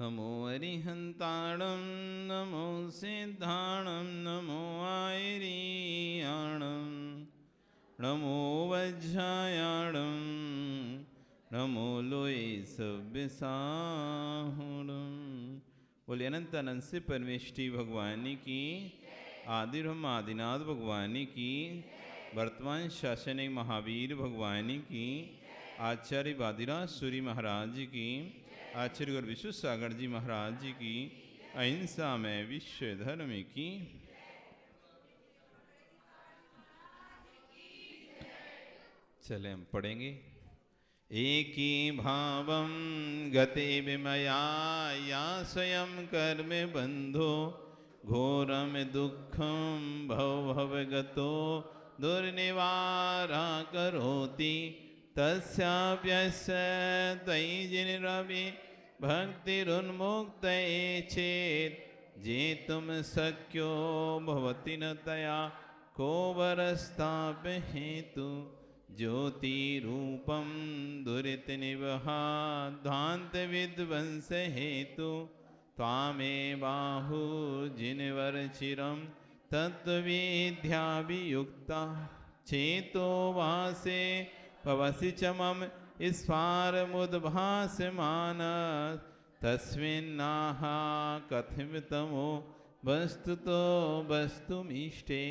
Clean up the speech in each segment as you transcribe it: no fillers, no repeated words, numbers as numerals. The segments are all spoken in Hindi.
नमो अरिहन्ताणं नमो सिद्धाणं नमो आयर्याणं नमो वज्रायाणं नमो लोये सव्यसाहुणं। बोले अनंत अनंत से परमेष्टि भगवान की, आदि ब्रह्म आदिनाथ भगवान की, वर्तमान शासनिक महावीर भगवान की, आचार्य वादिराज सूरी महाराज की, आचार्य गुरु विश्व सागर जी महाराज जी की, अहिंसा में विश्व धर्म की। चले हम पढ़ेंगे। एकी भावं गते विमया या स्वयं कर्म बंधो घोरम दुःखं भवभवगतो दुर्निवारा करोति तस्याप्यस्य तयि जिनरवि भक्तिरुन्मुक्तये चेत् जेतुं शक्यो भवति न तया को वरस्ताप हेतु ज्योतिरूपं दुरितनिवहाध्वान्त विध्वंस हेतु त्वामेवाहु जिनवरचिरं तत्त्वविद्याभियुक्ता चेतो वासे भवसि च मम स्फारमुद्भासमान तस्मिन्नाहा कथितमो वस्तुतो वस्तुमीष्टे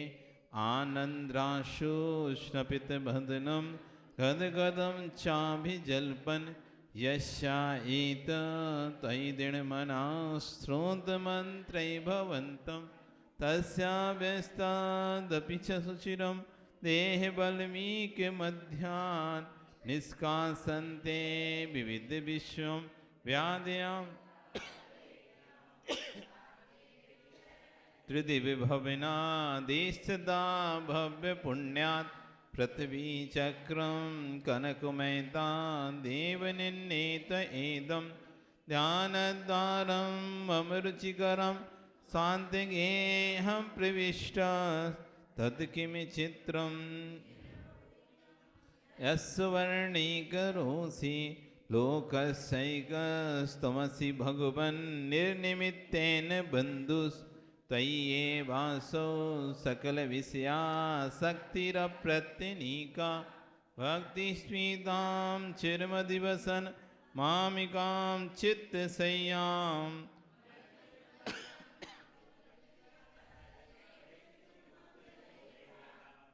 आनन्द्राशुष्णपितबन्धनं गदगदं चाभिजल्पन् यस्यायित तैदिणमनास्त्रोतमन्त्रै भवन्तं तस्याव्यस्तादपि च सुचिरं देहबल्मीकमध्यान् निष्कासन्ते विविधविश्वं व्याध्यां त्रिदिविभवनादेशदा भव्य पुण्यात् पृथ्वी चक्रं कनकमयता देवनिर्णेत एदं ध्यानद्वारं मम रुचिकरं शान्तिगेहं प्रविष्ट तत्किमिचित्रं यस्वर्णीकरोसि लोकस्यैकस्तमसि भगवन् निर्निमित्तेन बन्धुस् त्वय्येवासौ सकलविषयासक्तिरप्रत्यनीका भक्तिस्मितां चिरमदिवसन् मामिकां चित्तशय्याम्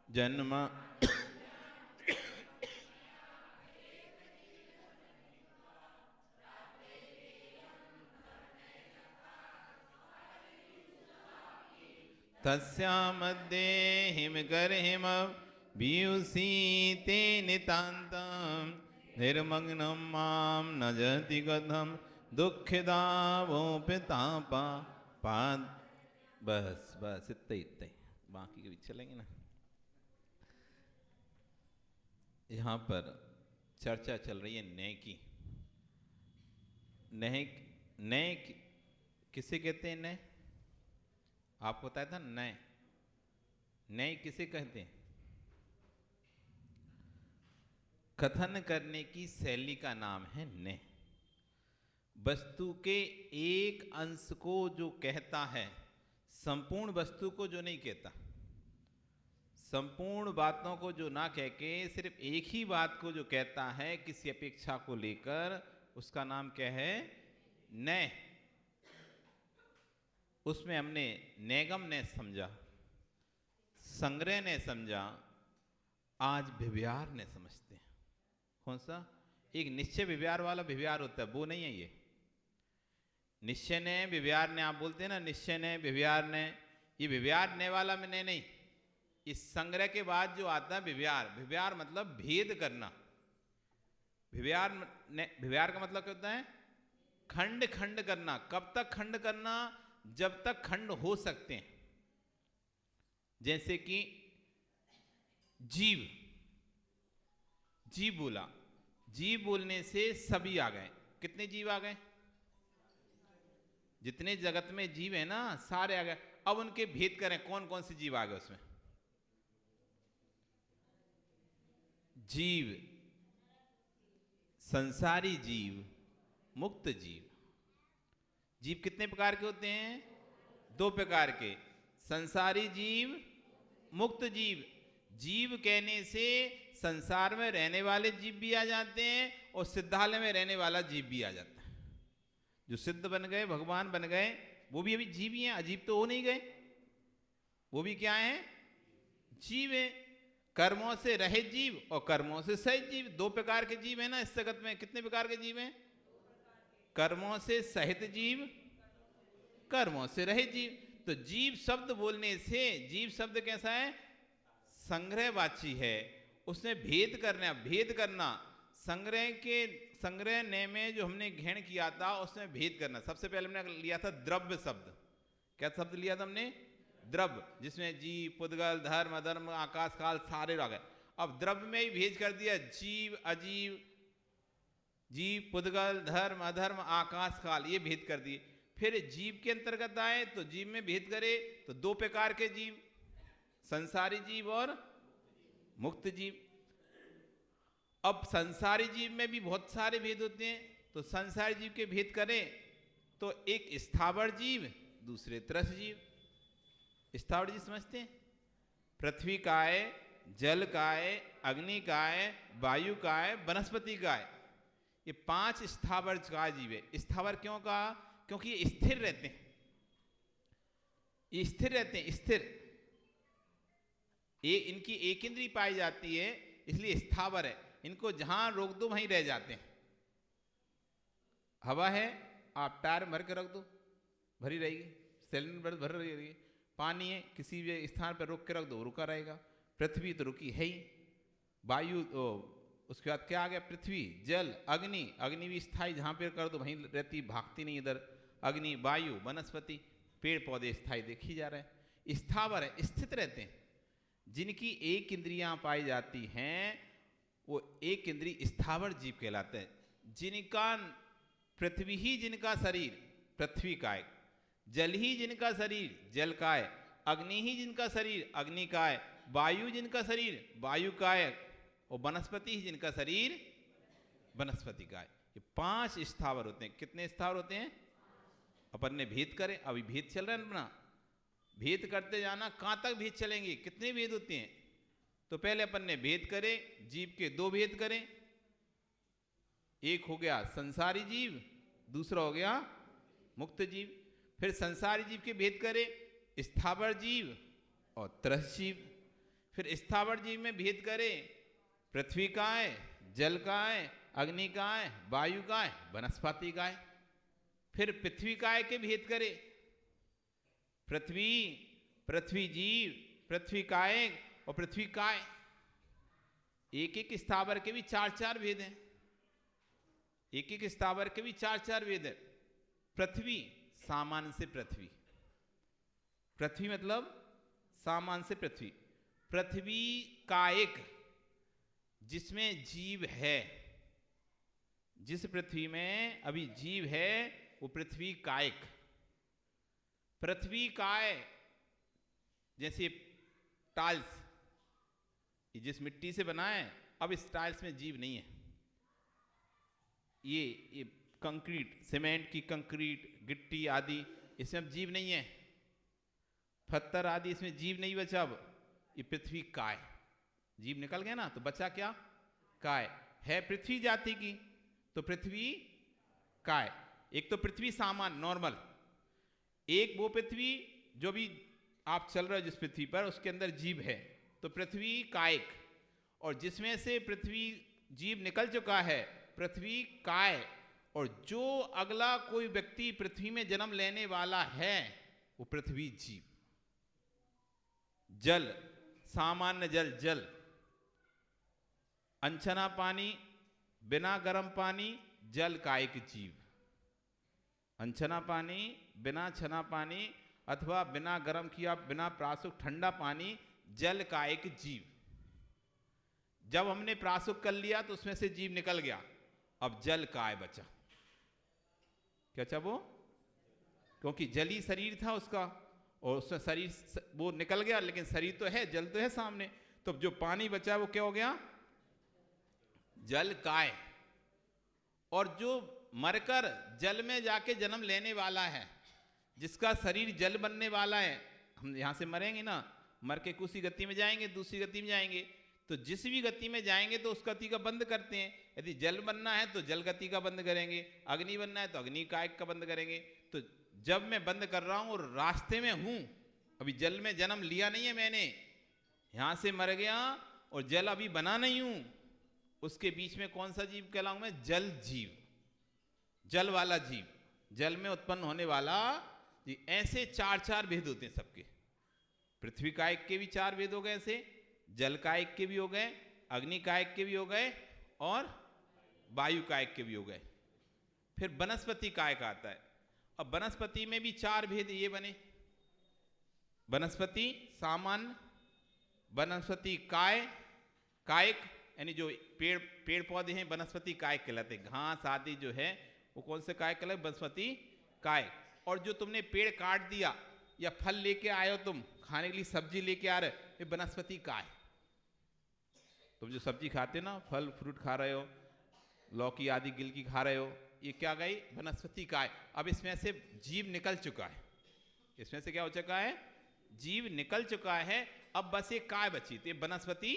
जन्म तस्या मध्ये हिमगर्हिम बीयुषीते नितान्तं निर्मग्नं मां न जति कथं दुःखदावोपितापा पाद। बस बस इतना इतना, बाकी के भी चलेंगे ना। यहाँ पर चर्चा चल रही है न्याय की। न्याय न्याय किसे कहते हैं? न्याय आपको बताया था। न्याय न्याय किसे कहते हैं? कथन करने की शैली का नाम है न्याय। वस्तु के एक अंश को जो कहता है, संपूर्ण वस्तु को जो नहीं कहता, संपूर्ण बातों को जो ना कह के सिर्फ एक ही बात को जो कहता है किसी अपेक्षा को लेकर, उसका नाम क्या है? न्याय। उसमें हमने नैगम ने समझा, संग्रह ने समझा, आज व्यवहार ने समझते हैं। कौन सा? एक निश्चय व्यवहार वाला व्यवहार होता है, वो नहीं है ये। निश्चय ने व्यवहार ने, आप बोलते हैं ना निश्चय ने व्यवहार ने, ये व्यवहार ने वाला में नहीं। इस संग्रह के बाद जो आता है व्यवहार, व्यवहार मतलब भेद करना। व्यवहार का मतलब क्या होता है? खंड खंड करना। कब तक खंड करना? जब तक खंड हो सकते हैं। जैसे कि जीव, जीव बोला, जीव बोलने से सभी आ गए। कितने जीव आ गए? जितने जगत में जीव है ना, सारे आ गए। अब उनके भेद करें, कौन कौन से जीव आ गए उसमें? जीव, संसारी जीव, मुक्त जीव। जीव कितने प्रकार के होते हैं? 2 प्रकार के, संसारी जीव, मुक्त जीव। जीव कहने से संसार में रहने वाले जीव भी आ जाते हैं और सिद्धालय में रहने वाला जीव भी आ जाता है। जो सिद्ध बन गए, भगवान बन गए, वो भी अभी जीव ही हैं, अजीब तो हो नहीं गए, वो भी क्या है? जीव है। कर्मों से रहित जीव और कर्मों से सहित जीव, 2 प्रकार के जीव है ना इस जगत में। कितने प्रकार के जीव हैं? कर्मों से सहित जीव, कर्मों से रहित जीव। तो जीव शब्द बोलने से, जीव शब्द कैसा है? संग्रहवाची है, उसने भेद करना, भेद करना। संग्रह ने में जो हमने ग्रहण किया था उसमें भेद करना। सबसे पहले हमने लिया था द्रव्य शब्द। क्या शब्द लिया था हमने? द्रव्य, जिसमें जीव, पुद्गल, धर्म, अधर्म, आकाश, काल सारे आ गए। अब द्रव्य में ही भेद कर दिया, जीव, अजीव, जीव, पुद्गल, धर्म, अधर्म, आकाश, काल, ये भेद कर दिए। फिर जीव के अंतर्गत आए तो जीव में भेद करे तो 2 प्रकार के जीव, संसारी जीव और मुक्त जीव। अब संसारी जीव में भी बहुत सारे भेद होते हैं, तो संसारी जीव के भेद करें तो एक स्थावर जीव, दूसरे त्रस जीव। स्थावर जीव समझते हैं? पृथ्वी का है, जल का है, अग्नि का है, वायु का है, वनस्पति का है। ये 5 स्थावर का जीव है। स्थावर क्यों कहा? क्योंकि ये स्थिर रहते हैं, ये स्थिर रहते हैं, स्थिर। ये इनकी एक इंद्रिय पाई जाती है, इसलिए स्थावर है। इनको जहां रोक दो वहीं रह जाते हैं। हवा है, आप टायर भर के रख दो, भरी रहेगी, सिलेंडर भर रहेगी। पानी है, किसी भी स्थान पर रोक के रख दो, रुका रहेगा। पृथ्वी तो रुकी है ही। वायु, उसके बाद क्या आ गया? पृथ्वी, जल, अग्नि। अग्नि भी स्थायी, जहां पर कर दो वहीं रहती, भागती नहीं इधर। अग्नि, वायु, वनस्पति, पेड़ पौधे स्थायी देखी जा रहे हैं, स्थावर है, स्थित रहते हैं। जिनकी एक इंद्रियां पाई जाती हैं वो एक इंद्रिय स्थावर जीव कहलाते हैं। जिनका पृथ्वी ही जिनका शरीर, पृथ्वी का है। जल ही जिनका शरीर, जल का है। अग्नि ही जिनका शरीर, अग्नि का है। वायु जिनका शरीर, वायु का है। और वनस्पति ही जिनका शरीर, वनस्पति का है। ये 5 स्थावर होते हैं। कितने स्थावर होते हैं? अपन ने भेद करे, अभी भेद चल रहा है अपना, भेद करते जाना। कहां तक भेद चलेंगे? कितने भेद होते हैं? तो पहले अपन ने भेद करे, जीव के 2 भेद करें। एक हो गया संसारी जीव, दूसरा हो गया मुक्त जीव। फिर संसारी जीव के भेद करे, स्थावर जीव और त्रस जीव। फिर स्थावर जीव में भेद करे, पृथ्वी का है, जल का है, अग्नि का है, वायु का है, वनस्पति का है। फिर पृथ्वी काय के भेद करे, पृथ्वी, पृथ्वी जीव, पृथ्वी कायक और पृथ्वी काय। एक एक स्थावर के भी 4-4 भेद हैं। एक एक स्थावर के भी 4-4 भेद है। पृथ्वी, सामान्य से पृथ्वी, पृथ्वी मतलब सामान्य से पृथ्वी। पृथ्वी कायक, जिसमें जीव है, जिस पृथ्वी में अभी जीव है वो पृथ्वी कायक। पृथ्वी काय, जैसे टाइल्स, ये जिस मिट्टी से बना है, अब इस टाइल्स में जीव नहीं है। ये कंक्रीट, सीमेंट की कंक्रीट, गिट्टी आदि, इसमें अब जीव नहीं है। पत्थर आदि, इसमें जीव नहीं बचा। अब ये पृथ्वी काय, जीव निकल गया ना, तो बचा क्या? काय है पृथ्वी जाति की, तो पृथ्वी काय। एक तो पृथ्वी सामान्य नॉर्मल, एक वो पृथ्वी जो भी आप चल रहे हो जिस पृथ्वी पर, उसके अंदर जीव है, तो पृथ्वी कायक। और जिसमें से पृथ्वी जीव निकल चुका है, पृथ्वी काय। और जो अगला कोई व्यक्ति पृथ्वी में जन्म लेने वाला है वो पृथ्वी जीव। जल, सामान्य जल, जल, अनछना पानी, बिना गर्म पानी, जल कायक जीव। अनछना पानी, बिना छना पानी, अथवा बिना गर्म किया, बिना प्रासुक ठंडा पानी, जल कायक जीव। जब हमने प्रासुक कर लिया तो उसमें से जीव निकल गया, अब जल काय बचा। क्या बचा वो? क्योंकि जली शरीर था उसका, और उसमें शरीर वो निकल गया, लेकिन शरीर तो है, जल तो है सामने। तो जो पानी बचा वो क्या हो गया? जल काय। और जो मरकर जल में जाके जन्म लेने वाला है, जिसका शरीर जल बनने वाला है। हम यहाँ से मरेंगे ना, मर के कुछ गति में जाएंगे, दूसरी गति में जाएंगे, तो जिस भी गति में जाएंगे तो उस गति का बंद करते हैं। यदि जल बनना है तो जल गति का बंद करेंगे, अग्नि बनना है तो अग्नि कायक का बंद करेंगे। तो जब मैं बंद कर रहा हूँ और रास्ते में हूँ, अभी जल में जन्म लिया नहीं है मैंने, यहाँ से मर गया और जल अभी बना नहीं हूँ, उसके बीच में कौन सा जीव कहलाऊं मैं? जल जीव, जल वाला जीव, जल में उत्पन्न होने वाला जी। ऐसे चार चार भेद होते हैं सबके। पृथ्वी कायक के भी चार भेद हो गए, ऐसे जल कायक के भी हो गए, अग्नि कायक के भी हो गए और वायु कायक के भी हो गए। फिर वनस्पति कायक आता है। अब वनस्पति में भी चार भेद ये बने, वनस्पति सामान्य, वनस्पति कायक यानी जो पेड़ पौधे हैं वनस्पति कायक कहलाते हैं। घास आदि जो है वो कौन से कायक कहलाते? वनस्पति कायक। और जो तुमने पेड़ काट दिया या फल लेके आए हो, तुम खाने के लिए सब्जी लेके आ रहे हो, ये वनस्पति कायक। तुम जो सब्जी खाते ना, फल फ्रूट खा रहे हो, लौकी आदि गिलकी खा रहे हो, ये क्या गई? वनस्पति कायक। अब इसमें से जीव निकल चुका है, इसमें से क्या हो चुका है? जीव निकल चुका है। अब बस एक काय बची, तो ये वनस्पति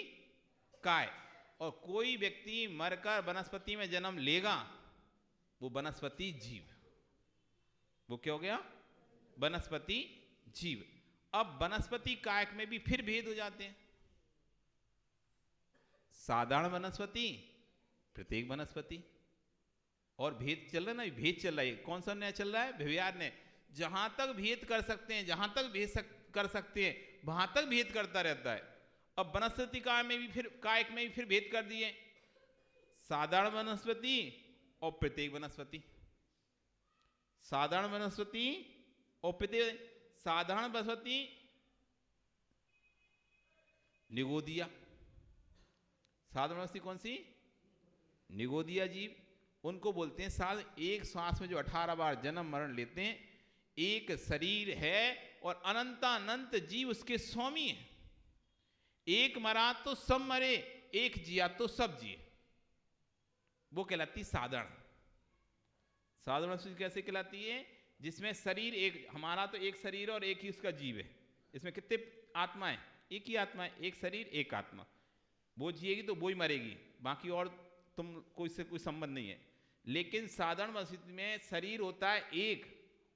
काय। और कोई व्यक्ति मरकर वनस्पति में जन्म लेगा, वो वनस्पति जीव, वो क्या हो गया? वनस्पति जीव। अब वनस्पति कायक में भी फिर भेद हो जाते हैं, साधारण वनस्पति, प्रत्येक वनस्पति। और भेद चल रहा है ना, भेद चल रहा है। कौन सा न्याय चल रहा है? व्यवहार ने। जहां तक भेद कर सकते हैं, जहां तक भेद कर सकते हैं, वहां तक भेद करता रहता है। अब वनस्पति कायक में भी फिर भेद कर दिए, साधारण वनस्पति और प्रत्येक वनस्पति। साधारण वनस्पति और प्रत्येक। साधारण वनस्पति निगोदिया, साधारण वनस्पति कौन सी? निगोदिया जीव। उनको बोलते हैं साल एक श्वास में जो 18 बार जन्म मरण लेते हैं, एक शरीर है और अनंतानंत जीव उसके स्वामी है। एक मरा तो सब मरे, एक जिया तो सब जिए, वो कहलाती साधारण। साधारण वनस्पति कैसे कहलाती है? जिसमें शरीर एक, हमारा तो एक शरीर और एक ही उसका जीव है। इसमें कितने आत्मा है? एक ही आत्मा है, एक शरीर एक आत्मा। वो जिएगी तो वो ही मरेगी, बाकी और तुम कोई से कोई संबंध नहीं है। लेकिन साधारण वनस्पति में शरीर होता है एक,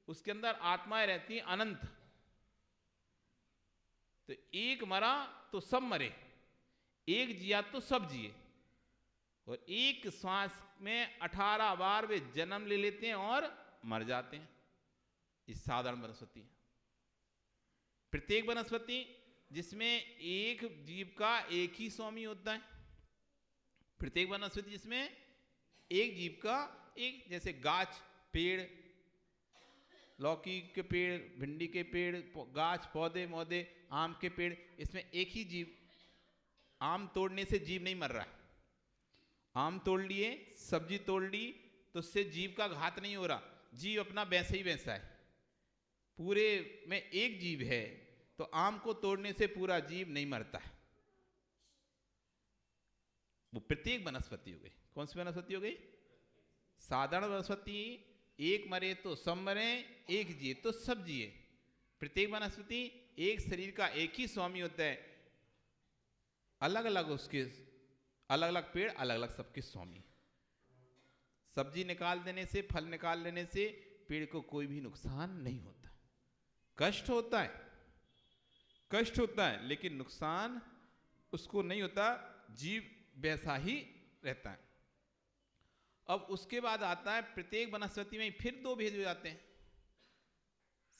उसके अंदर आत्माएं रहती हैं अनंत। तो एक मरा तो सब मरे, एक जिया तो सब जिए, और एक श्वास में 18 बार वे जन्म ले लेते हैं और मर जाते हैं। इस साधारण वनस्पति है। प्रत्येक वनस्पति जिसमें एक जीव का एक ही स्वामी होता है। प्रत्येक वनस्पति जिसमें एक जीव का एक, जैसे गाछ, पेड़, लौकी के पेड़, भिंडी के पेड़, गाछ, पौधे मौधे, आम के पेड़, इसमें एक ही जीव। आम तोड़ने से जीव नहीं मर रहा है। आम तोड़ लिए, सब्जी तोड़ ली, तो उससे जीव का घात नहीं हो रहा, जीव अपना वैसे ही वैसा है। पूरे में एक जीव है, तो आम को तोड़ने से पूरा जीव नहीं मरता है। वो प्रत्येक वनस्पति हो गई। कौन सी वनस्पति हो गई? साधारण वनस्पति एक मरे तो सब मरे, एक जिए तो सब जिए। प्रत्येक वनस्पति एक शरीर का एक ही स्वामी होता है, अलग अलग उसके अलग अलग पेड़, अलग अलग सबके स्वामी। सब्जी निकाल देने से, फल निकाल देने से पेड़ को कोई भी नुकसान नहीं होता। कष्ट होता है, कष्ट होता है, लेकिन नुकसान उसको नहीं होता, जीव वैसा ही रहता है। अब उसके बाद आता है प्रत्येक वनस्पति में फिर दो भेद हो जाते हैं,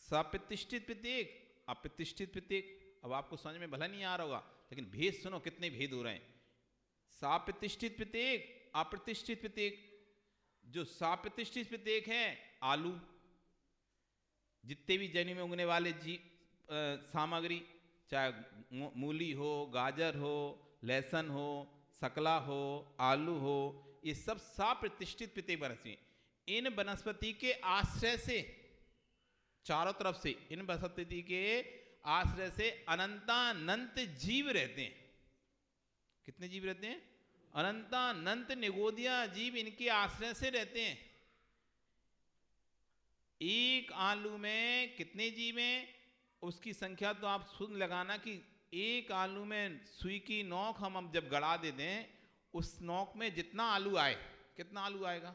सप्रतिष्ठित प्रत्येक, अप्रतिष्ठित प्रत्येक। अब आपको समझ में भला नहीं आ रहा होगा, लेकिन भेद सुनो कितने भेद हो रहे हैं। सप्रतिष्ठित प्रत्येक, अप्रतिष्ठित प्रत्येक। जो सप्रतिष्ठित प्रत्येक है, आलू, जितने भी जमीन में उगने वाले सामग्री, चाहे मूली हो, गाजर हो, लहसुन हो, सकला हो, आलू हो, ये सब सप्रतिष्ठित प्रत्येक वनस्पति। इन वनस्पति के आश्रय से, चारों तरफ से इन वनस्पति के आश्रय से अनंतानंत जीव रहते हैं। कितने जीव रहते हैं? अनंतानंत निगोदिया जीव इनके आश्रय से रहते हैं। एक आलू में कितने जीव हैं, उसकी संख्या तो आप सुन लगाना कि एक आलू में सुई की नोक हम जब गड़ा दे दें, उस नोक में जितना आलू आए, कितना आलू आएगा,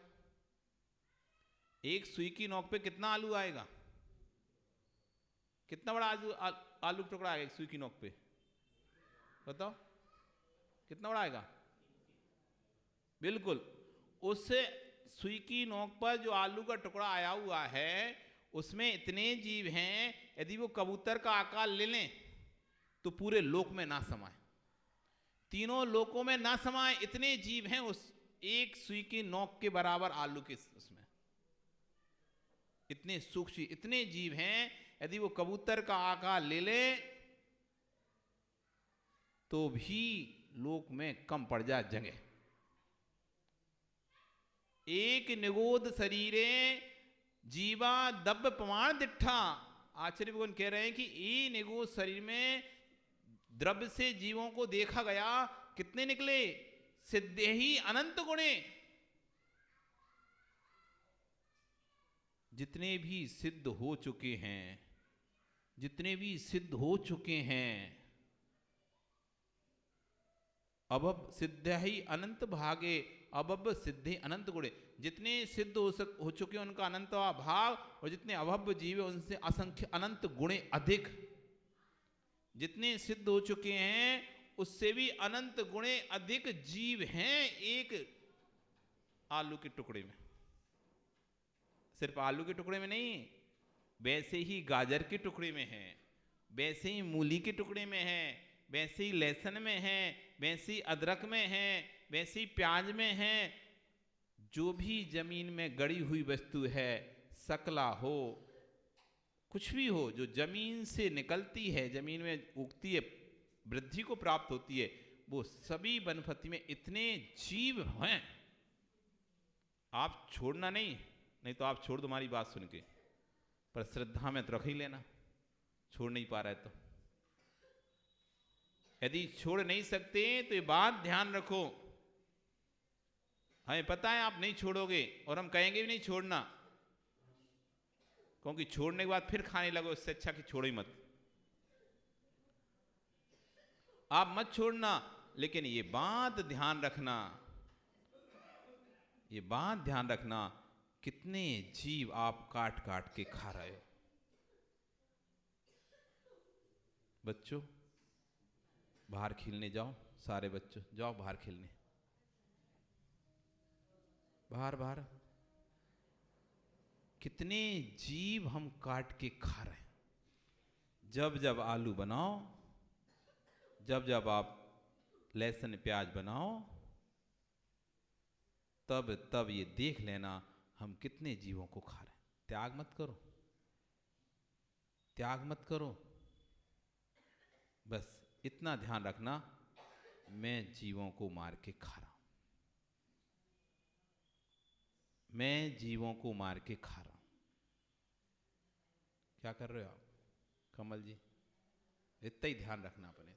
एक सुई की नोक पे कितना आलू आएगा, कितना बड़ा आलू टुकड़ा आएगा एक सुई की नोक पे, बताओ कितना बड़ा आएगा। बिल्कुल, उससे सुई की नोक पर जो आलू का टुकड़ा आया हुआ है उसमें इतने जीव हैं, यदि वो कबूतर का आकार ले लें तो पूरे लोक में ना समाए, तीनों लोकों में ना समाए, इतने जीव हैं उस एक सुई की नोक के बराबर आलू के उसमें, इतने सूक्ष्म इतने जीव हैं, यदि वो कबूतर का आकार ले ले तो भी लोक में कम पड़ जाए जगह। एक निगोद शरीरे जीवा दब्ब प्रमाण दिट्ठा, आचार्य भगवान कह रहे हैं कि ये निगोद शरीर में द्रव्य से जीवों को देखा गया, कितने निकले, सिद्धे ही अनंत गुणे, जितने भी सिद्ध हो चुके हैं, जितने भी सिद्ध हो चुके हैं, अबब सिद्ध ही अनंत भागे, अबब सिद्धि अनंत गुणे, जितने सिद्ध हो चुके हैं उनका अनंत भाग, और जितने अभव जीव उनसे असंख्य अनंत गुणे अधिक, जितने सिद्ध हो चुके हैं उससे भी अनंत गुणे अधिक जीव हैं एक आलू के टुकड़े में। सिर्फ आलू के टुकड़े में नहीं, वैसे ही गाजर के टुकड़े में है, वैसे ही मूली के टुकड़े में है, वैसे ही लहसुन में है, वैसे ही अदरक में है, वैसे ही प्याज में है। जो भी जमीन में गड़ी हुई वस्तु है, सकला हो, कुछ भी हो, जो जमीन से निकलती है, जमीन में उगती है, वृद्धि को प्राप्त होती है, वो सभी वनस्पति में इतने जीव हैं, आप छोड़ना नहीं, नहीं तो आप छोड़ दो हमारी बात सुन के, पर श्रद्धा में तो रख ही लेना, छोड़ नहीं पा रहे तो। यदि छोड़ नहीं सकते तो ये बात ध्यान रखो, हमें पता है आप नहीं छोड़ोगे और हम कहेंगे भी नहीं छोड़ना, क्योंकि छोड़ने के बाद फिर खाने लगो, इससे अच्छा कि छोड़ो ही मत, आप मत छोड़ना। लेकिन ये बात ध्यान रखना, ये बात ध्यान रखना, कितने जीव आप काट काट के खा रहे हो। बच्चों बाहर खेलने जाओ, सारे बच्चों जाओ बाहर खेलने, बाहर बाहर, कितने जीव हम काट के खा रहे हैं। जब जब आलू बनाओ, जब जब आप लहसुन प्याज बनाओ, तब तब ये देख लेना हम कितने जीवों को खा रहे हैं। त्याग मत करो, त्याग मत करो, बस इतना ध्यान रखना, मैं जीवों को मार के खा रहा हूं, मैं जीवों को मार के खा रहा हूं। क्या कर रहे हो आप कमल जी, इतना ही ध्यान रखना अपने तो।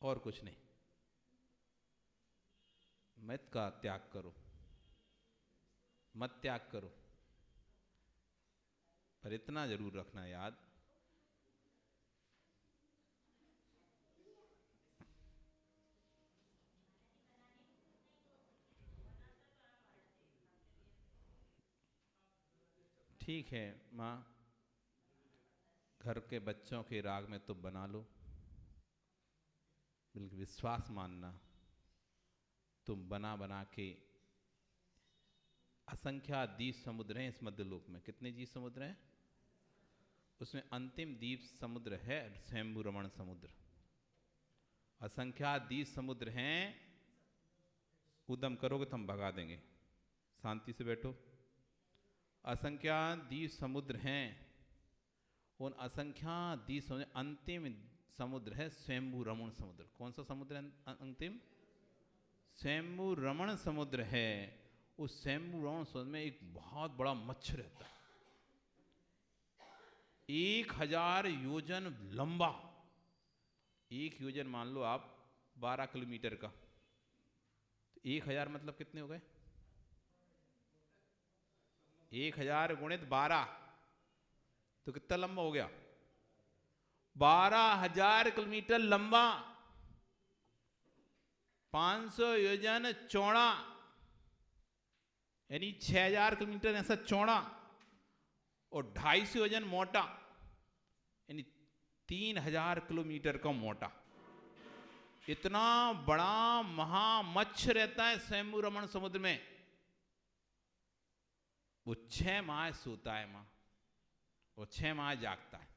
और कुछ नहीं, मत का त्याग करो, मत त्याग करो, पर इतना जरूर रखना याद, ठीक है माँ, घर के बच्चों के राग में तो बना लो, बिल्कुल विश्वास मानना, तुम बना बना के, असंख्या द्वीप समुद्र हैं इस मध्यलोक में, कितने द्वीप समुद्र हैं, उसमें अंतिम द्वीप समुद्र है स्वयंभू रमण समुद्र, असंख्या द्वीप समुद्र हैं, उद्यम करोगे तो हम भगा देंगे, शांति से बैठो। असंख्या द्वीप समुद्र हैं, उन असंख्या द्वीप समुद्र अंतिम समुद्र है स्वयंभू रमण समुद्र। कौन सा समुद्र है अंतिम, स्वयंभू रमण समुद्र है। उस स्वयंभू रमण समुद्र में एक बहुत बड़ा मच्छर रहता है, 1000 योजन लंबा, 1 योजन मान लो आप 12 किलोमीटर का, तो 1000 मतलब कितने हो गए? 1000 गुणित 12 तो कितना लंबा हो गया? 12,000 किलोमीटर लंबा, 500 योजन चौड़ा, यानी 6,000 किलोमीटर ऐसा चौड़ा और 250 योजन मोटा, यानी 3,000 किलोमीटर का मोटा। इतना बड़ा महामच्छ रहता है स्वयंभू रमण समुद्र में। वो 6 माह सोता है मां, और 6 माह जागता है।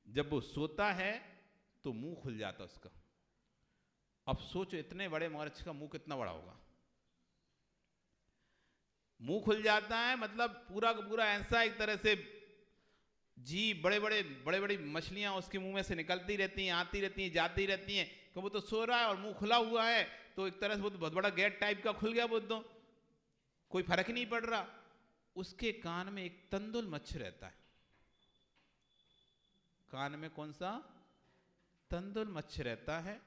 जब वो सोता है तो मुंह खुल जाता उसका। अब सोचो इतने बड़े मगरमच्छ का मुंह कितना बड़ा होगा। मुंह खुल जाता है मतलब पूरा का पूरा ऐसा, एक तरह से जी बड़े बड़ी मछलियां उसके मुंह में से निकलती रहती हैं, आती रहती हैं, जाती रहती हैं, कि वो तो सो रहा है और मुंह खुला हुआ है, तो एक तरह से वो तो बहुत बड़ा गेट टाइप का खुल गया, वो तो कोई फर्क ही नहीं पड़ रहा। उसके कान में एक तंदुल मच्छ रहता है। कान में कौन सा? तंदुल मच्छ रहता है।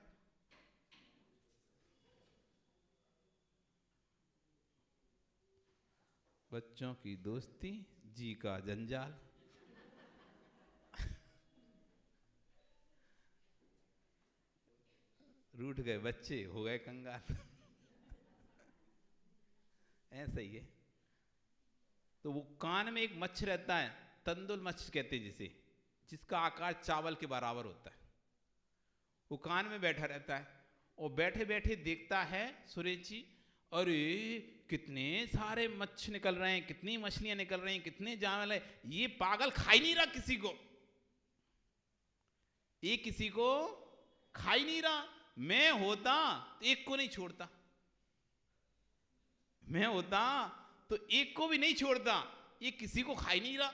बच्चों की दोस्ती, जी का जंजाल। रूठ गए बच्चे, हो गए कंगाल। ऐसा ही है। तो वो कान में एक मच्छ रहता है, तंदुल मच्छ कहते हैं जिसे, जिसका आकार चावल के बराबर होता है। वो कान में बैठा रहता है और बैठे बैठे देखता है सुरेश जी, अरे कितने सारे मच्छ निकल रहे हैं, कितनी मछलियां निकल रही हैं, कितने जानवर है, ये पागल खा ही नहीं रहा किसी को, ये किसी को खा ही नहीं रहा। मैं होता तो एक को नहीं छोड़ता, मैं होता तो एक को भी नहीं छोड़ता, ये किसी को खा ही नहीं रहा।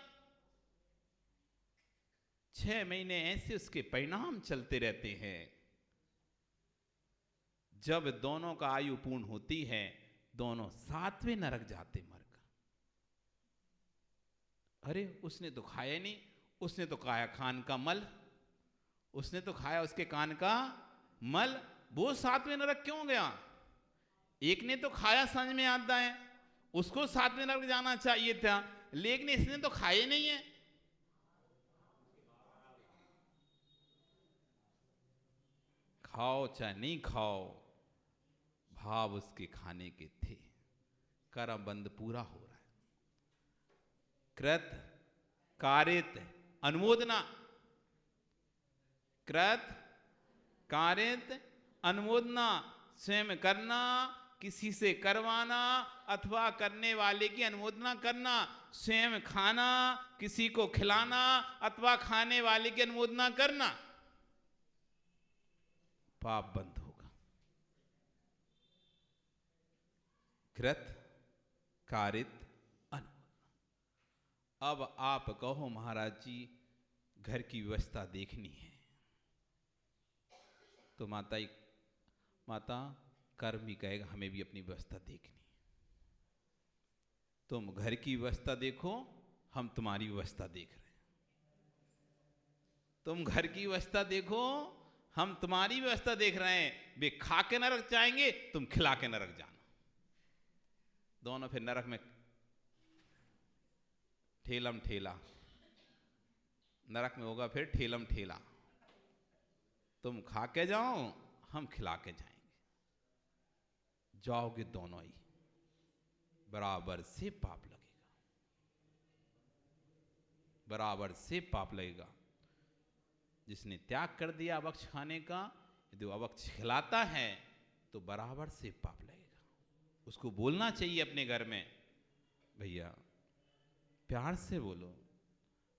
6 महीने ऐसे उसके परिणाम चलते रहते हैं। जब दोनों का आयु पूर्ण होती है, दोनों 7वें नरक जाते मरकर। अरे उसने तो खाया नहीं, उसने तो खाया कान का मल, उसने तो खाया उसके कान का मल, वो 7वें नरक क्यों गया? एक ने तो खाया, समझ में आता है, उसको 7वें नरक जाना चाहिए था, लेकिन इसने तो खाए नहीं है। खाओ चाहे नहीं खाओ, भाव उसके खाने के थे। कर्म बंद पूरा हो रहा है। कृत कारित अनुमोदना, कृत कारित अनुमोदना, स्वयं करना, किसी से करवाना अथवा करने वाले की अनुमोदना करना, स्वयं खाना, किसी को खिलाना अथवा खाने वाले की अनुमोदना करना, पाप बंद होगा। कृत कारित अनुमोदना। अब आप कहो महाराज जी घर की व्यवस्था देखनी है, तो माता कर्म भी कहेगा हमें भी अपनी व्यवस्था देखनी। तुम घर की व्यवस्था देखो, हम तुम्हारी व्यवस्था देख रहे हैं। तुम घर की व्यवस्था देखो, हम तुम्हारी व्यवस्था देख रहे हैं। वे खा के नरक जाएंगे, तुम खिला के नरक जाना। दोनों फिर नरक में ठेलम ठेला, नरक में होगा फिर ठेलम ठेला। तुम खा के जाओ, हम खिला के जाएंगे। जाओगे दोनों ही, बराबर से पाप लगेगा, बराबर से पाप लगेगा। जिसने त्याग कर दिया अवक्ष खाने का, यदि वो अवक्ष खिलाता है तो बराबर से पाप लगेगा। उसको बोलना चाहिए अपने घर में, भैया प्यार से बोलो,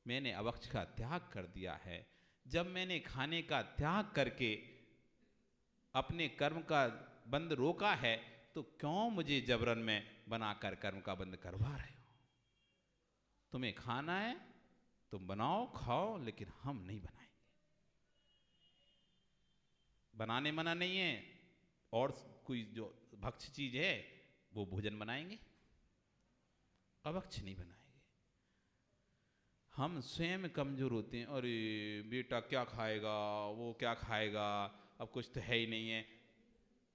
मैंने अवक्ष का त्याग कर दिया है। जब मैंने खाने का त्याग करके अपने कर्म का बंद रोका है, तो क्यों मुझे जबरन में बनाकर कर्म का बंद करवा रहे हो? तुम्हें खाना है तुम बनाओ खाओ, लेकिन हम नहीं बनाएंगे। बनाने मना नहीं है, और कोई जो भक्ष चीज है वो भोजन बनाएंगे, अभक्ष नहीं बनाएंगे। हम स्वयं कमजोर होते हैं, अरे बेटा क्या खाएगा, वो क्या खाएगा, अब कुछ तो है ही नहीं है।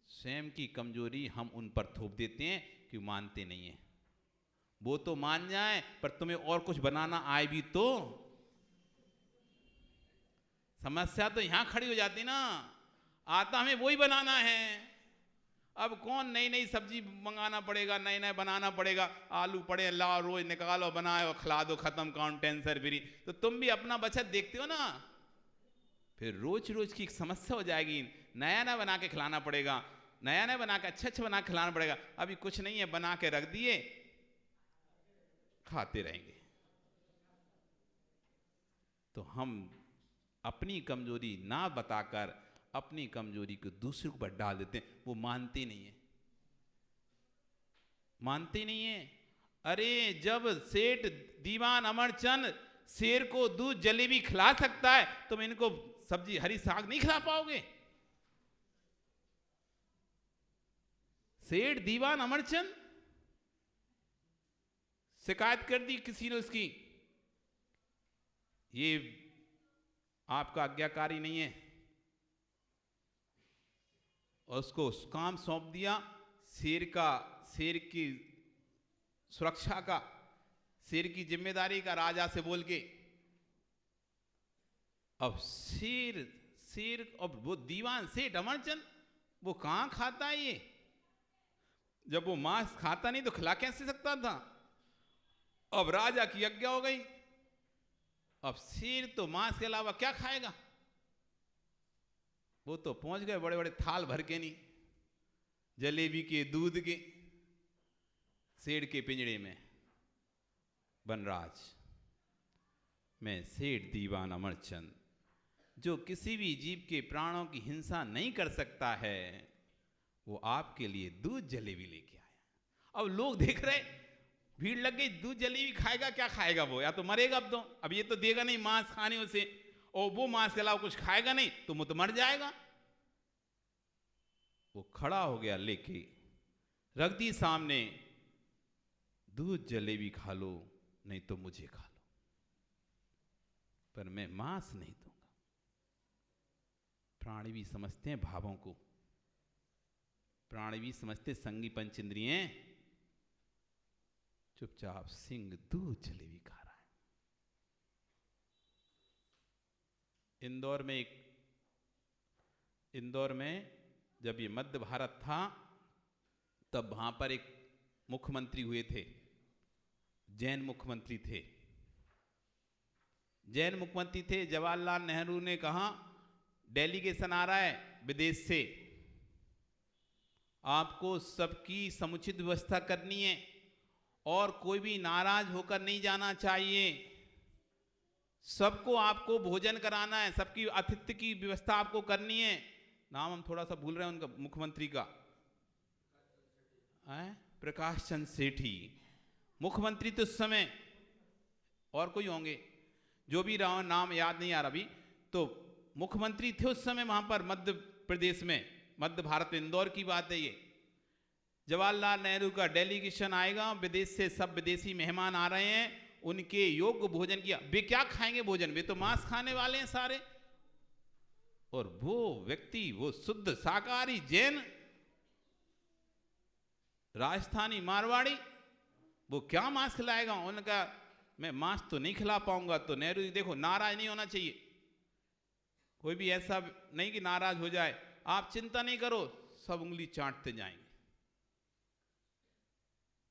स्वयं की कमजोरी हम उन पर थोप देते हैं कि मानते नहीं हैं। वो तो मान जाए, पर तुम्हें और कुछ बनाना आए भी तो। समस्या तो यहां खड़ी हो जाती ना, आता हमें वही बनाना है। अब कौन नई नई सब्जी मंगाना पड़ेगा, नए नए बनाना पड़ेगा, आलू पड़े लाओ रोज निकालो बनाओ खिला दो, खत्म काम, टेंशन फ्री। तो तुम भी अपना बचत देखते हो ना, फिर रोज रोज की एक समस्या हो जाएगी, नया नया बना के खिलाना पड़ेगा, नया नया बना के अच्छा बना के खिलाना पड़ेगा। अभी कुछ नहीं है, बना के रख दिए, खाते रहेंगे। तो हम अपनी कमजोरी ना बताकर अपनी कमजोरी को दूसरे के ऊपर डाल देते हैं। वो मानते नहीं है, मानते नहीं है। अरे जब सेठ दीवान अमरचंद शेर को दूध जलेबी खिला सकता है, तुम इनको सब्जी हरी साग नहीं खिला पाओगे? सेठ दीवान अमरचंद, शिकायत कर दी किसी ने उसकी, ये आपका आज्ञाकारी नहीं है, और उसको काम सौंप दिया शेर की सुरक्षा का, शेर की जिम्मेदारी का, राजा से बोल के। अब शेर अब वो दीवान सेठ अमरचंद वो कहां खाता है ये? जब वो मांस खाता नहीं तो खिला कैसे सकता था? अब राजा की आज्ञा हो गई, अब शेर तो मांस के अलावा क्या खाएगा? वो तो पहुंच गए बड़े बड़े थाल भर के, नहीं जलेबी के, दूध के, शेर के पिंजड़े में। वनराज मैं सेठ दीवान अमरचंद, जो किसी भी जीव के प्राणों की हिंसा नहीं कर सकता है, वो आपके लिए दूध जलेबी लेके आया। अब लोग देख रहे, भीड़ लग गई, दूध जलेबी खाएगा, क्या खाएगा वो? या तो मरेगा अब तो, अब ये तो देगा नहीं मांस खाने उसे, और वो मांस के अलावा कुछ खाएगा नहीं तो वो तो मर जाएगा। वो खड़ा हो गया, लेके रख दी सामने, दूध जलेबी खा लो नहीं तो मुझे खा लो, पर मैं मांस नहीं दूंगा। प्राणी भी समझते हैं भावों को, प्राणी भी समझते संगी पंच इंद्रियें। चुपचाप सिंह दूध जलेबी खा रहा है। इंदौर में जब ये मध्य भारत था, तब वहां पर एक मुख्यमंत्री हुए थे, जैन मुख्यमंत्री थे। जैन मुख्यमंत्री थे। जवाहरलाल नेहरू ने कहा डेलीगेशन आ रहा है विदेश से, आपको सबकी समुचित व्यवस्था करनी है और कोई भी नाराज होकर नहीं जाना चाहिए, सबको आपको भोजन कराना है, सबकी आतिथ्य की व्यवस्था आपको करनी है। नाम हम थोड़ा सा भूल रहे हैं उनका, मुख्यमंत्री का प्रकाश चंद्र सेठी मुख्यमंत्री तो उस समय, और कोई होंगे जो भी रहा, नाम याद नहीं आ रहा अभी, तो मुख्यमंत्री थे उस समय वहां पर मध्य प्रदेश में, मध्य भारत में, इंदौर की बात है ये। जवाहरलाल नेहरू का डेलीगेशन आएगा, विदेश से सब विदेशी मेहमान आ रहे हैं, उनके योग्य भोजन किया। वे क्या खाएंगे भोजन? वे तो मांस खाने वाले हैं सारे, और वो व्यक्ति, वो शुद्ध शाकाहारी जैन राजस्थानी मारवाड़ी, वो क्या मांस खिलाएगा? उनका मैं मांस तो नहीं खिला पाऊंगा। तो नेहरू जी देखो, नाराज नहीं होना चाहिए, कोई भी ऐसा नहीं कि नाराज हो जाए, आप चिंता नहीं करो, सब उंगली चाटते जाएंगे।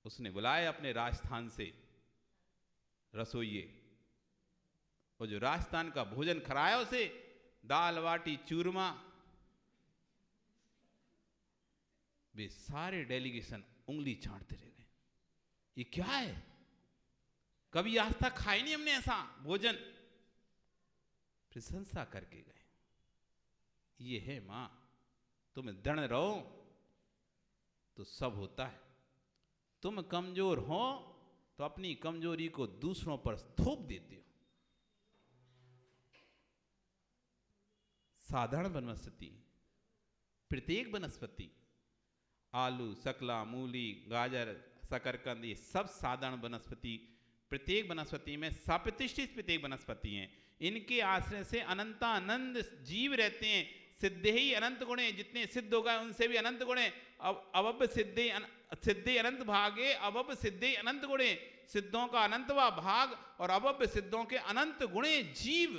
उसने बुलाए अपने राजस्थान से रसोइये, और जो राजस्थान का भोजन खराया उसे, दाल बाटी चूरमा, वे सारे डेलीगेशन उंगली चाटते रह गए, ये क्या है? कभी आज तक खाई नहीं हमने ऐसा भोजन। प्रशंसा करके गए, ये है मां, तुम दृढ़ रहो तो सब होता है। तुम कमजोर हो तो अपनी कमजोरी को दूसरों पर थोप देते हो। साधारण वनस्पति, प्रत्येक वनस्पति, आलू, सकला, मूली, गाजर, शकरकंद, ये सब साधारण वनस्पति, प्रत्येक वनस्पति में सप्रतिष्ठित प्रत्येक वनस्पति हैं। इनके आश्रय से अनंतानंद जीव रहते हैं, सिद्धे ही अनंत गुणे, जितने सिद्ध हो गए उनसे भी अनंत गुणे। अब अवब सिद्धे अनंत भागे, अवब सिद्धे अनंत गुणे, सिद्धों का अनंतवा भाग और अवब सिद्धों के अनंत गुणे जीव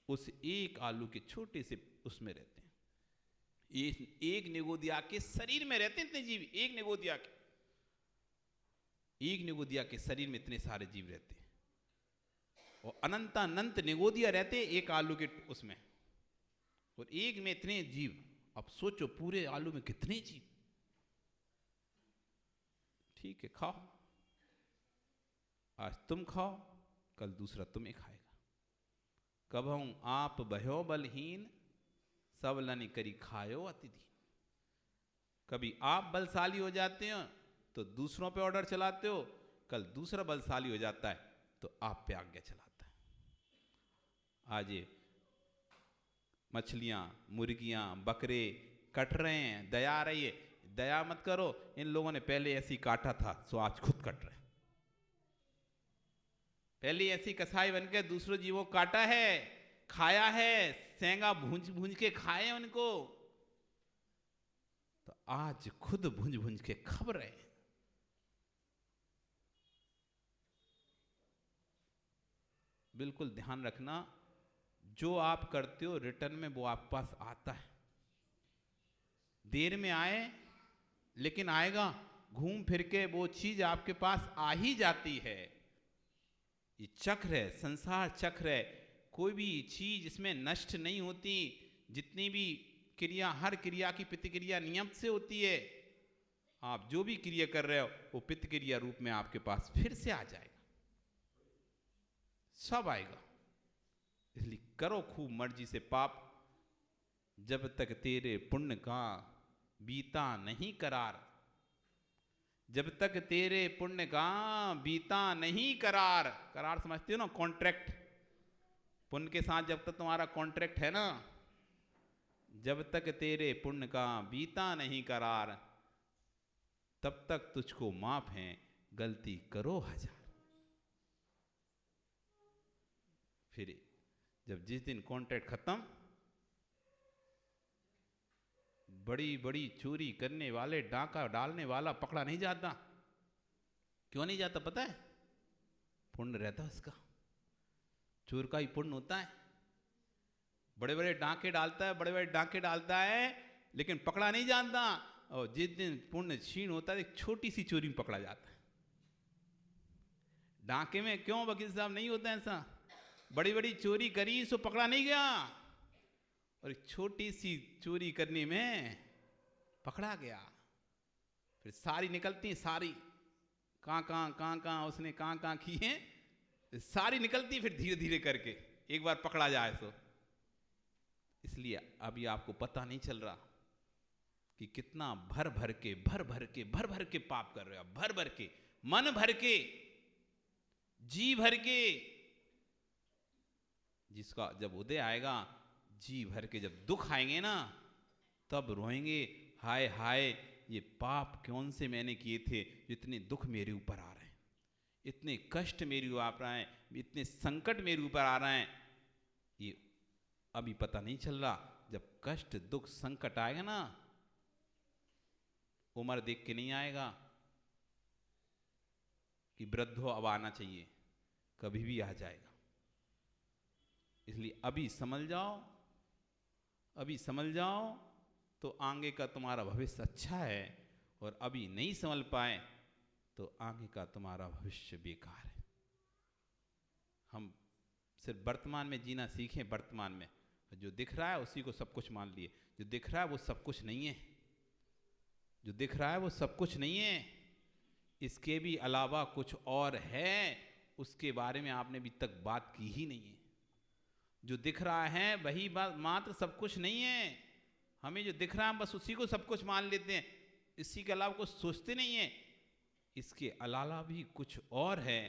उस एक आलू के छोटे से उसमें रहते हैं। एक निगोदिया के शरीर में रहते हैं इतने जीव, एक निगोदिया के शरीर में इतने सारे जीव रहते हैं, और अनंत निगोदिया रहते हैं एक आलू के उसमें, और एक में इतने जीव। अब सोचो पूरे आलू में कितने जीव। ठीक है, खाओ, आज तुम खाओ, कल दूसरा तुम्हें खाएगा। कबहू आप भयो बलहीन, सब लनि करी खायो अतिथि। कभी आप बलशाली हो जाते हो तो दूसरों पे ऑर्डर चलाते हो, कल दूसरा बलशाली हो जाता है तो आप पे आज्ञा चलाता है। आज ये मछलियां, मुर्गियां, बकरे कट रहे हैं, दया आ रही है, दया मत करो, इन लोगों ने पहले ऐसी काटा था सो आज खुद कट रहे। पहले ऐसी कसाई बन के दूसरों जीवों को काटा है, खाया है, सेंगा भूंज भूंज के खाए उनको, तो आज खुद भूंज भूंज के खब रहे। बिल्कुल ध्यान रखना, जो आप करते हो रिटर्न में वो आपके पास आता है। देर में आए लेकिन आएगा, घूम फिर के वो चीज आपके पास आ ही जाती है। ये चक्र है, संसार चक्र है। कोई भी चीज इसमें नष्ट नहीं होती। जितनी भी क्रिया, हर क्रिया की प्रतिक्रिया नियम से होती है। आप जो भी क्रिया कर रहे हो वो प्रतिक्रिया रूप में आपके पास फिर से आ जाएगा, सब आएगा। इसलिए करो खूब मर्जी से पाप, जब तक तेरे पुण्य का बीता नहीं करार। जब तक तेरे पुण्य का बीता नहीं करार। करार समझते हो ना, कॉन्ट्रैक्ट। पुण्य के साथ जब तक तुम्हारा कॉन्ट्रैक्ट है ना, जब तक तेरे पुण्य का बीता नहीं करार, तब तक तुझको माफ है गलती करो हजार। फिर जब जिस दिन कॉन्ट्रैक्ट खत्म, बड़ी बड़ी चोरी करने वाले, डाका डालने वाला पकड़ा नहीं जाता। क्यों नहीं जाता पता है? पुण्य रहता उसका, चोर का ही पुण्य होता है। बड़े बड़े डाके डालता है, बड़े बड़े डाके डालता है, लेकिन पकड़ा नहीं जाता। और जिस दिन पुण्य क्षीण होता है, एक छोटी सी चोरी में पकड़ा जाता है। डाके में क्यों वकील साहब नहीं होता ऐसा? बड़ी बड़ी चोरी करी सो पकड़ा नहीं गया, और एक छोटी सी चोरी करने में पकड़ा गया। फिर सारी निकलती, सारी कहाँ उसने कहाँ की है, सारी निकलती फिर धीरे धीरे करके एक बार पकड़ा जाए तो। इसलिए अभी आपको पता नहीं चल रहा कि कितना भर भर के पाप कर रहे हो। भर भर के, मन भर के, जी भर के। जिसका जब उदय आएगा, जी भर के जब दुख आएंगे ना, तब रोएंगे, हाय हाय ये पाप कौन से मैंने किए थे, इतने दुख मेरे ऊपर आ रहे हैं, इतने कष्ट मेरे ऊपर आ रहे हैं, इतने संकट मेरे ऊपर आ रहे हैं। ये अभी पता नहीं चल रहा। जब कष्ट दुख संकट आएगा ना, उम्र देख के नहीं आएगा कि वृद्ध हो अब आना चाहिए, कभी भी आ जाएगा। इसलिए अभी समझ जाओ, अभी समझ जाओ तो आगे का तुम्हारा भविष्य अच्छा है, और अभी नहीं समझ पाए तो आगे का तुम्हारा भविष्य बेकार है। हम सिर्फ वर्तमान में जीना सीखें। वर्तमान में जो दिख रहा है उसी को सब कुछ मान लिए। जो दिख रहा है वो सब कुछ नहीं है, जो दिख रहा है वो सब कुछ नहीं है। इसके भी अलावा कुछ और है, उसके बारे में आपने अभी तक बात की ही नहीं है। जो दिख रहा है वही बात मात्र सब कुछ नहीं है। हमें जो दिख रहा है बस उसी को सब कुछ मान लेते हैं, इसी के अलावा कुछ सोचते नहीं है। इसके अलावा भी कुछ और है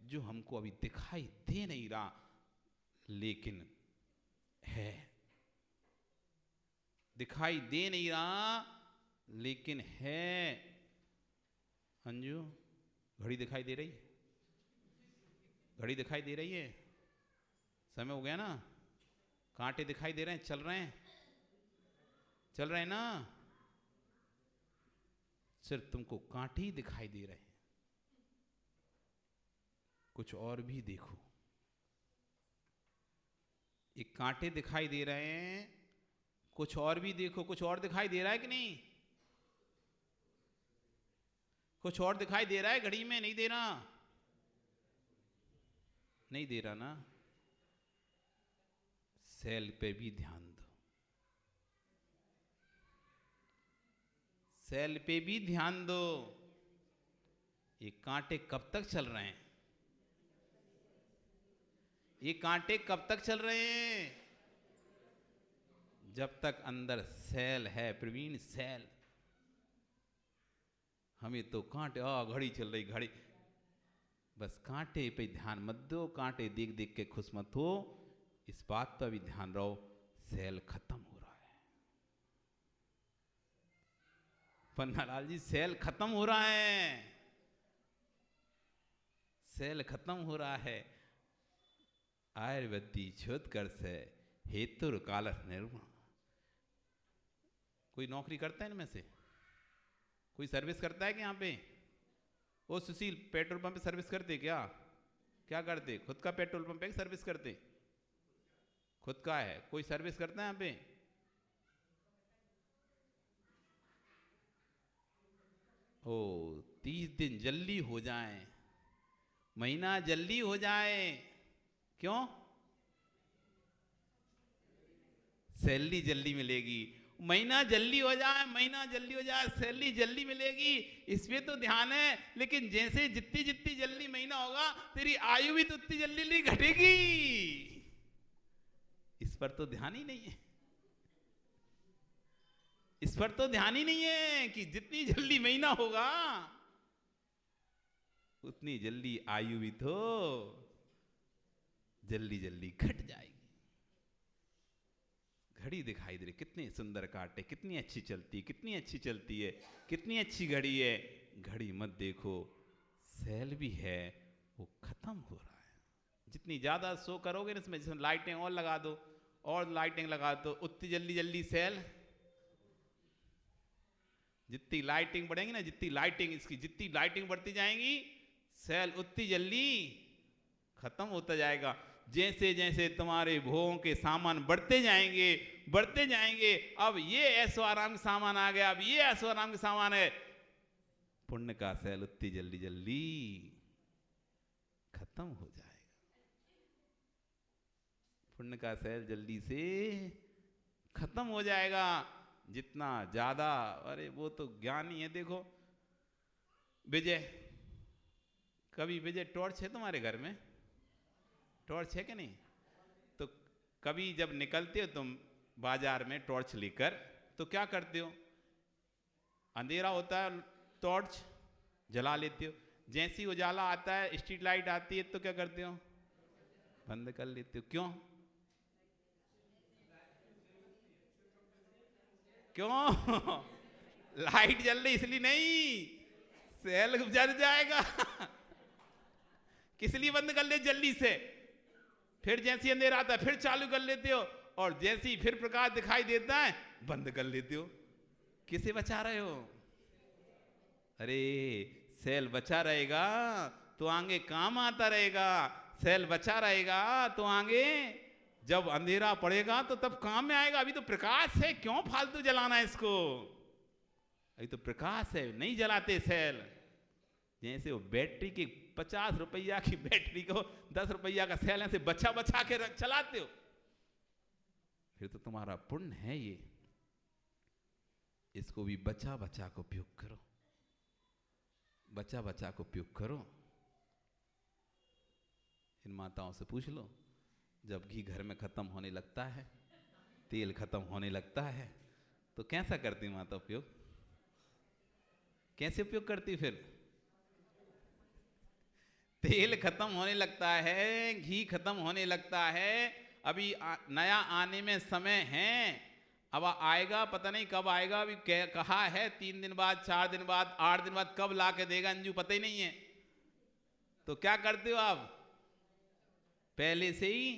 जो हमको अभी दिखाई दे नहीं रहा, लेकिन है। दिखाई दे नहीं रहा लेकिन है। अंजू, घड़ी दिखाई दे रही है? घड़ी दिखाई दे रही है? समय हो गया ना? कांटे दिखाई दे रहे हैं, चल रहे हैं, चल रहे हैं ना? सिर्फ तुमको कांटे ही दिखाई दे रहे हैं, कुछ और भी देखो। एक कांटे दिखाई दे रहे हैं, कुछ और भी देखो। कुछ और दिखाई दे रहा है कि नहीं? कुछ और दिखाई दे रहा है घड़ी में? नहीं दे रहा, नहीं दे रहा ना? सेल पे भी ध्यान दो, सेल पे भी ध्यान दो। ये कांटे कब तक चल रहे हैं? ये कांटे कब तक चल रहे हैं? जब तक अंदर सेल है प्रवीण, सेल। हमें तो कांटे, घड़ी चल रही, घड़ी। बस कांटे पे ध्यान मत दो, कांटे देख देख के खुश मत हो। इस बात पर भी ध्यान रहो, सेल खत्म हो रहा है। पन्नालाल जी, सेल खत्म हो रहा है, सेल खत्म हो रहा है। आयुर्वेदी छोदकर से हेतुर कालस निर्मा। कोई नौकरी करता है इनमें से? कोई सर्विस करता है कि यहाँ पे? ओ सुशील, पेट्रोल पंप पे सर्विस करते क्या? क्या करते? खुद का पेट्रोल पंप पे सर्विस करते? खुद का है। कोई सर्विस करता है यहाँ पे? ओ 30 दिन जल्दी हो जाए, महीना जल्दी हो जाए, क्यों? सैलरी जल्दी मिलेगी। महीना जल्दी हो जाए, महीना जल्दी हो जाए, सैलरी जल्दी मिलेगी, इस पे तो ध्यान है। लेकिन जैसे जितनी जितनी जल्दी महीना होगा, तेरी आयु भी तो उतनी जल्दी जल्दी घटेगी। इस पर तो ध्यान ही नहीं है, इस पर तो ध्यान ही नहीं है कि जितनी जल्दी महीना होगा उतनी जल्दी आयु भी तो जल्दी जल्दी घट जाएगी। घड़ी दिखाई दे रही, कितने सुंदर कांटे, कितनी अच्छी चलती, कितनी अच्छी चलती है, कितनी अच्छी घड़ी है। घड़ी मत देखो, सेल भी है, वो खत्म हो रहा है। जितनी ज्यादा शो करोगे ना इसमें, जिसमें लाइटें और लगा दो, और लाइटिंग लगा दो, उतनी जल्दी जल्दी सेल। जितनी लाइटिंग बढ़ेगी ना, जितनी लाइटिंग इसकी, जितनी लाइटिंग बढ़ती जाएंगी, सेल उतनी जल्दी खत्म होता जाएगा। जैसे जैसे तुम्हारे भोगों के सामान बढ़ते जाएंगे, बढ़ते जाएंगे, अब ये ऐसो आराम के सामान आ गया, अब ये ऐसो आराम के सामान है, पुण्य का सेल उतनी जल्दी जल्दी खत्म हो जाएगा। पुण्य का सेल जल्दी से खत्म हो जाएगा। जितना ज्यादा, अरे वो तो ज्ञान ही है। देखो विजय, कभी विजय टॉर्च है तुम्हारे घर में? टॉर्च है कि नहीं? तो कभी जब निकलते हो तुम बाजार में टॉर्च लेकर, तो क्या करते हो? अंधेरा होता है, टॉर्च जला लेते हो। जैसी उजाला आता है, स्ट्रीट लाइट आती है, तो क्या करते हो? बंद कर लेते हो। क्यों? क्यों? लाइट जल रही इसलिए नहीं, सेल जल जाएगा। किस लिए बंद कर ले जल्दी से? फिर जैसी अंधेरा आता है फिर चालू कर लेते हो, और जैसी फिर प्रकाश दिखाई देता है बंद कर लेते हो। किसे बचा रहे हो? अरे सेल बचा रहेगा तो आगे काम आता रहेगा। सेल बचा रहेगा तो आगे जब अंधेरा पड़ेगा तो तब काम में आएगा। अभी तो प्रकाश है, क्यों फालतू जलाना है इसको? अभी तो प्रकाश है, नहीं जलाते सेल। जैसे वो बैटरी की 50 रुपया की बैटरी को 10 रुपया का सेल से बचा बचा के चलाते हो, फिर तो तुम्हारा पुण्य है ये। इसको भी बचा बचा को उपयोग करो, बचा बचा को उपयोग करो। इन माताओं से पूछ लो, जब घी घर में खत्म होने लगता है, तेल खत्म होने लगता है, तो कैसा करती माता उपयोग? कैसे उपयोग करती? फिर तेल खत्म होने लगता है, घी खत्म होने लगता है, अभी नया आने में समय है, अब आएगा पता नहीं कब आएगा। अभी कहा है 3 दिन बाद, 4 दिन बाद, 8 दिन बाद, कब ला के देगा अंजू पता ही नहीं है। तो क्या करते हो आप? पहले से ही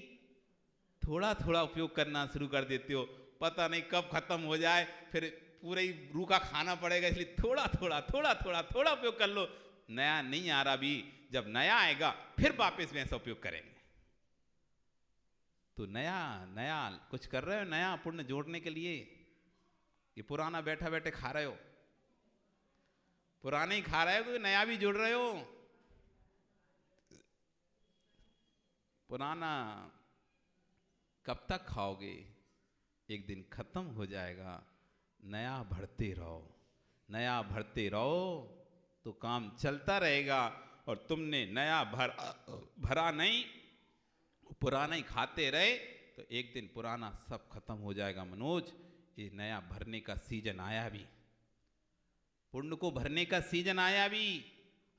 थोड़ा थोड़ा उपयोग करना शुरू कर देते हो, पता नहीं कब खत्म हो जाए, फिर पूरे ही रूखा खाना पड़ेगा, इसलिए थोड़ा थोड़ा थोड़ा थोड़ा थोड़ा उपयोग कर लो। नया नहीं आ रहा भी, जब नया आएगा फिर वापस वैसा उपयोग करेंगे। तो नया नया कुछ कर रहे हो, नया पुण्य जोड़ने के लिए। ये पुराना बैठा बैठे खा रहे हो, पुराने ही खा रहे हो कि नया भी जोड़ रहे हो? पुराना कब तक खाओगे? एक दिन खत्म हो जाएगा। नया भरते रहो, नया भरते रहो तो काम चलता रहेगा। और तुमने नया भरा नहीं, पुराना ही खाते रहे तो एक दिन पुराना सब खत्म हो जाएगा। मनोज, ये नया भरने का सीजन आया भी, पुण्य को भरने का सीजन आया भी।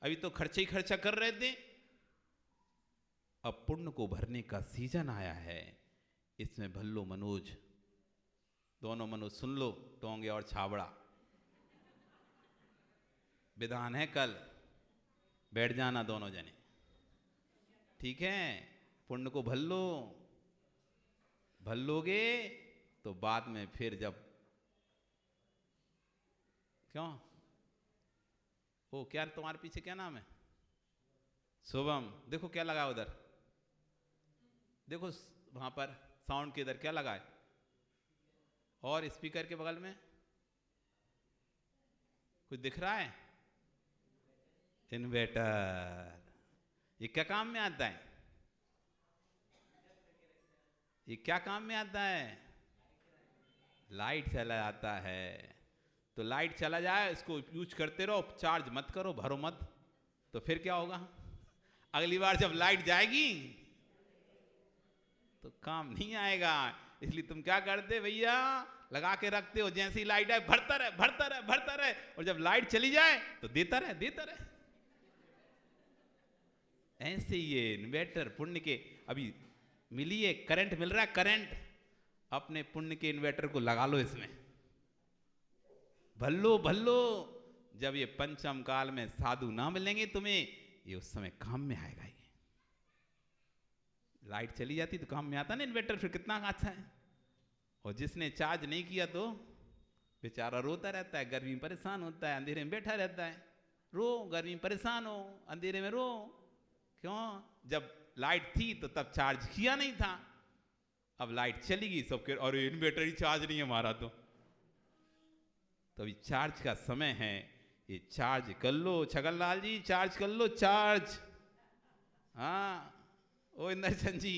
अभी तो खर्चा ही खर्चा कर रहे थे, अब पुण्य को भरने का सीजन आया है। इसमें भल्लो मनोज, दोनों मनोज सुन लो, टोंगे और छाबड़ा विधान है, कल बैठ जाना दोनों जने, ठीक है? पुण्य को भल्लो, भल्लोगे तो बाद में फिर जब, क्यों ओ क्या तुम्हारे पीछे क्या नाम है? शुभम, देखो क्या लगा उधर, देखो वहां पर साउंड के इधर क्या लगा है, और स्पीकर के बगल में कुछ दिख रहा है? इन्वर्टर। ये क्या काम में आता है? ये क्या काम में आता है? लाइट चला जाता है। तो लाइट चला जाए, इसको यूज करते रहो, चार्ज मत करो, भरो मत, तो फिर क्या होगा? अगली बार जब लाइट जाएगी तो काम नहीं आएगा। इसलिए तुम क्या करते भैया, लगा के रखते हो, जैसी लाइट आए भरता रहे भरता रहे भरता रहे, और जब लाइट चली जाए तो देता रहे देता रहे। ऐसे ये इन्वर्टर पुण्य के, अभी मिली है, करंट मिल रहा है, करंट, अपने पुण्य के इन्वर्टर को लगा लो इसमें, भल्लो भल्लो। जब ये पंचम काल में साधु ना मिलेंगे तुम्हें, ये उस समय काम में आएगा। ये लाइट चली जाती तो काम में आता ना इन्वर्टर, फिर कितना अच्छा है। और जिसने चार्ज नहीं किया तो बेचारा रोता रहता है, गर्मी में परेशान होता है, अंधेरे में बैठा रहता है। रो, गर्मी में परेशान हो, अंधेरे में रो, क्यों? जब लाइट थी तो तब चार्ज किया नहीं था, अब लाइट चली गई, सबके अरे इन्वर्टर ही चार्ज नहीं है हमारा, तो अभी चार्ज का समय है, ये चार्ज कर लो। छगनलाल जी चार्ज कर लो, चार्ज। हाँ ओ इंदरचंद जी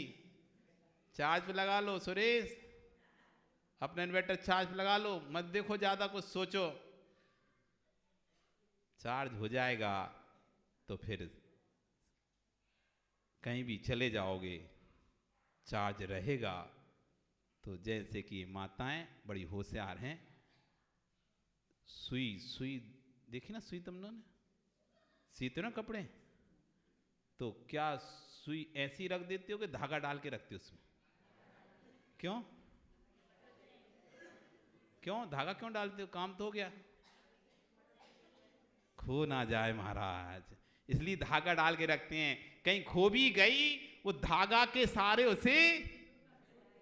चार्ज पे लगा लो। सुरेश अपना इन्वर्टर चार्ज पे लगा लो, मत देखो ज्यादा कुछ सोचो, चार्ज हो जाएगा तो फिर कहीं भी चले जाओगे, चार्ज रहेगा। तो जैसे कि माताएं बड़ी होशियार हैं, सुई सुई देखी ना, सुई तुम लोगों ने सीते ना कपड़े, तो क्या सुई ऐसी रख देते हो कि धागा डाल के रखते हो उसमें? क्यों क्यों धागा क्यों डालते हो? काम तो हो गया, खो ना जाए महाराज, इसलिए धागा डाल के रखते हैं। कहीं खो भी गई, वो धागा के सारे उसे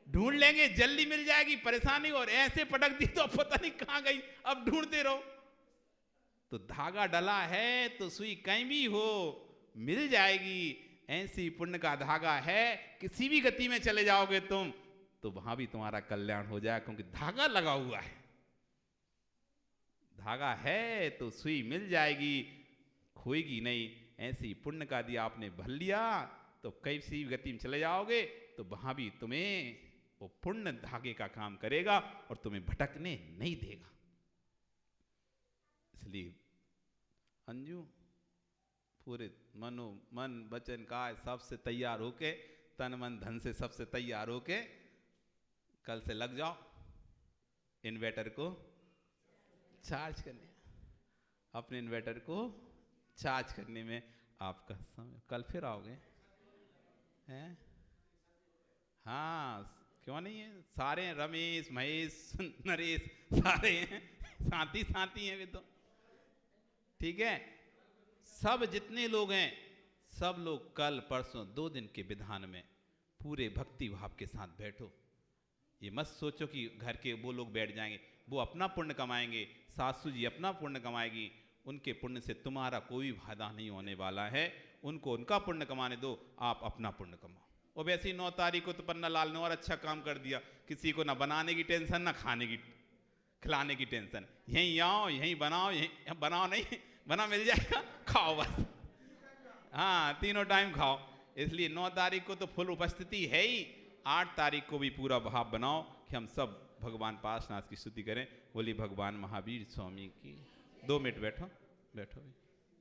ढूंढ लेंगे, जल्दी मिल जाएगी, परेशानी। और ऐसे पटक दी तो पता नहीं कहां गई, अब ढूंढते रहो। तो धागा डला है तो सुई कहीं भी हो मिल जाएगी। ऐसी पुण्य का धागा है, किसी भी गति में चले जाओगे तुम तो वहां भी तुम्हारा कल्याण हो जाए, क्योंकि धागा लगा हुआ है। धागा है तो सुई मिल जाएगी, खोएगी नहीं। ऐसी पुण्य का दिया आपने भर लिया तो कैसी गति में चले जाओगे तो वहां भी तुम्हें वो पुण्य धागे का काम करेगा और तुम्हें भटकने नहीं देगा। इसलिए अंजू पूरे मनो मन वचन काय सबसे तैयार होके, तन मन धन से सबसे तैयार होके कल से लग जाओ इन्वर्टर को चार्ज करने, अपने इन्वर्टर को चार्ज करने में आपका समय। कल फिर आओगे हैं? हाँ क्यों नहीं है, सारे हैं, रमेश महेश नरेश सारे हैं, साथी साथी हैं वे तो, ठीक है। सब जितने लोग हैं सब लोग कल परसों 2 दिन के विधान में पूरे भक्ति भाव के साथ बैठो। ये मत सोचो कि घर के वो लोग बैठ जाएंगे, वो अपना पुण्य कमाएंगे, सासू जी अपना पुण्य कमाएगी, उनके पुण्य से तुम्हारा कोई फायदा नहीं होने वाला है। उनको उनका पुण्य कमाने दो, आप अपना पुण्य कमाओ। और वैसे ही 9 तारीख को तो पन्ना लाल ने और अच्छा काम कर दिया, किसी को ना बनाने की टेंशन ना खाने की खिलाने की टेंशन, यहीं आओ यहीं बनाओ, यहीं बनाओ नहीं बना मिल जाएगा, खाओ बस। हाँ, तीनों टाइम खाओ। इसलिए 9 तारीख को तो फुल उपस्थिति है ही, 8 तारीख को भी पूरा भाव बनाओ कि हम सब भगवान पार्श्वनाथ की स्तुति करें। बोली भगवान महावीर स्वामी की। 2 मिनट बैठो बैठो।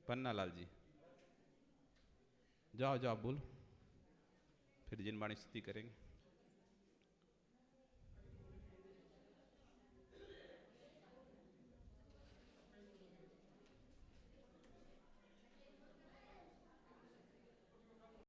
पन्ना लाल जी जाओ जाओ बोलो, फिर जिन बाणी स्तुति करेंगे।